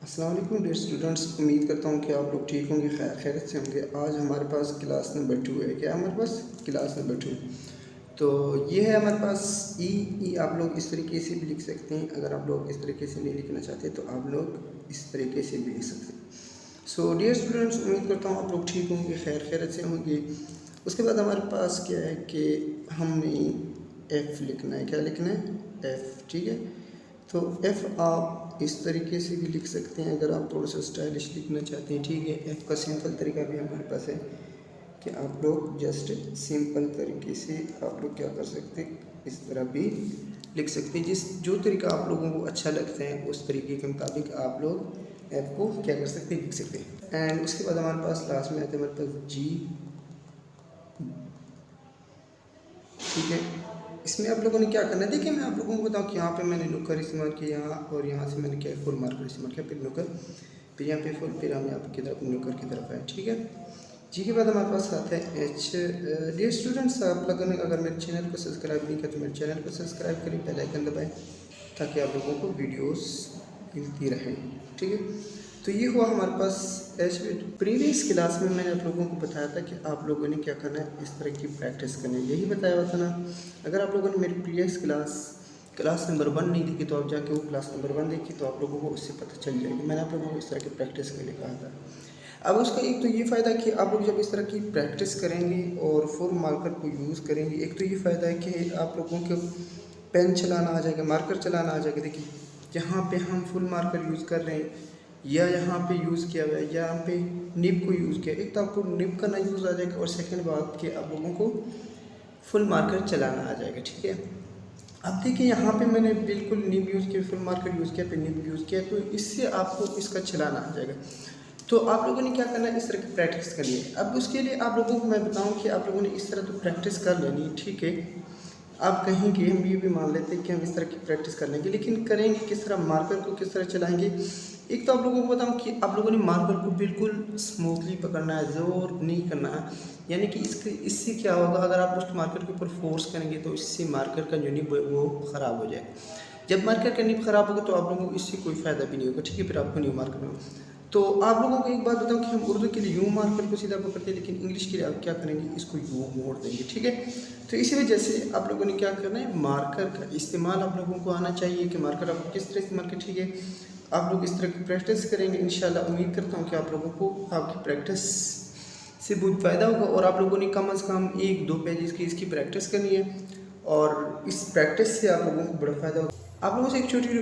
अस्सलाम वालेकुम dear students, उम्मीद करता हूँ कि आप लोग ठीक होंगे, खैरियत से होंगे। आज हमारे पास क्लास नंबर 2 है। क्या हमारे पास क्लास नंबर 2? तो ये है हमारे पास ई आप लोग इस तरीके से भी लिख सकते हैं। अगर आप लोग इस तरीके से नहीं लिखना चाहते तो आप लोग इस तरीके से भी लिख सकते हैं। सो डियर स्टूडेंट्स, उम्मीद करता हूँ आप लोग ठीक होंगे, खैरियत से होंगे। उसके बाद हमारे पास क्या है कि हमने एफ़ लिखना है। क्या लिखना है? एफ़। ठीक है, तो एफ़ आप इस तरीके से भी लिख सकते हैं अगर आप थोड़ा सा स्टाइलिश लिखना चाहते हैं। ठीक है, एफ़ का सिंपल तरीका भी हमारे पास है कि आप लोग जस्ट सिंपल तरीके से आप लोग क्या कर सकते हैं, इस तरह भी लिख सकते हैं। जो तरीका आप लोगों को अच्छा लगता है उस तरीके के मुताबिक आप लोग एफ़ को क्या कर सकते हैं, लिख सकते हैं। एंड उसके बाद हमारे पास लास्ट में आते हैं हमारे पास जी। ठीक है, इसमें आप लोगों ने क्या करना है, देखिए मैं आप लोगों को बताऊं कि यहाँ पे मैंने नुकर इस्तेमाल किया यहाँ, और यहाँ से मैंने क्या फुल मार्कर इस्तेमाल किया, फिर नुकर, फिर यहाँ पे फुल, फिर हम यहाँ की तरफ नुकर की तरफ आए। ठीक है, जी के बाद हमारे पास आता है एच। डियर स्टूडेंट्स, आप लोगों ने अगर मेरे चैनल को सब्सक्राइब नहीं किया तो मेरे चैनल को सब्सक्राइब करें, बेल आइकन दबाएँ ताकि आप लोगों को वीडियोस मिलती रहें। ठीक है, तो ये हुआ हमारे पास एच। प्रीवियस क्लास में मैंने आप लोगों को बताया था कि आप लोगों ने क्या करना है, इस तरह की प्रैक्टिस करनी है, यही बताया हुआ था ना। अगर आप लोगों ने मेरी प्रीवियस क्लास नंबर 1 नहीं देखी तो आप जाके वो क्लास नंबर 1 देखी तो आप लोगों को उससे पता चल जाएगी। मैंने आप लोगों को इस तरह की प्रैक्टिस के लिए कहा था। अब उसका एक तो ये फ़ायदा है कि आप लोग जब इस तरह की प्रैक्टिस करेंगे और फुल मार्कर को यूज़ करेंगे, एक तो ये फ़ायदा है कि आप लोगों को पेन चलाना आ जाएगा, मार्कर चलाना आ जाएगा। देखिए जहाँ पे हम फुल मार्कर यूज़ कर रहे हैं या यहाँ पे यूज़ किया हुआ है या यहाँ पे निब को यूज़ किया, एक तो आपको निब का ना यूज़ आ जाएगा और सेकंड बात कि आप लोगों को फुल मार्कर चलाना आ जाएगा। ठीक है, अब देखिए यहाँ पे मैंने बिल्कुल निब यूज़ किया, फुल मार्कर यूज़ किया, फिर निब यूज़ किया, तो इससे आपको इसका चलाना आ जाएगा। तो आप लोगों ने क्या करना है, इस तरह की प्रैक्टिस करनी है। अब उसके लिए आप लोगों को मैं बताऊं कि आप लोगों ने इस तरह तो प्रैक्टिस कर लेनी है। ठीक है, आप कहेंगे, हम ये भी मान लेते हैं कि हम इस तरह की प्रैक्टिस कर लेंगे, लेकिन करेंगे किस तरह, मार्कर को किस तरह चलाएंगे। एक तो आप लोगों को बताऊं कि आप लोगों ने मार्कर को बिल्कुल स्मूथली पकड़ना है, ज़ोर नहीं करना है। यानी कि इससे क्या होगा, अगर आप उस मार्कर के ऊपर फोर्स करेंगे तो इससे मार्कर का जो निब है वो ख़राब हो जाएगा। जब मार्कर का निब ख़राब होगा तो आप लोगों को इससे कोई फ़ायदा भी नहीं होगा। ठीक है, फिर आपको न्यू मार्कर होगा। तो आप लोगों को एक बात बताऊं कि हम उर्दू के लिए यूँ मार्कर को सीधा पकड़ते हैं, लेकिन इंग्लिश के लिए आप क्या करेंगे, इसको यूँ मोड़ देंगे। ठीक है, तो इसी वजह से आप लोगों ने क्या करना है, मार्कर का इस्तेमाल आप लोगों को आना चाहिए कि मार्कर आपको किस तरह इस्तेमाल करें। ठीक है, आप लोग इस तरह की प्रैक्टिस करेंगे, इंशाल्लाह उम्मीद करता हूँ कि आप लोगों को आपकी प्रैक्टिस से बहुत फ़ायदा होगा। और आप लोगों ने कम से कम 1-2 पेजेस की इसकी प्रैक्टिस करनी है, और इस प्रैक्टिस से आप लोगों को बड़ा फ़ायदा होगा। आप लोगों से एक छोटी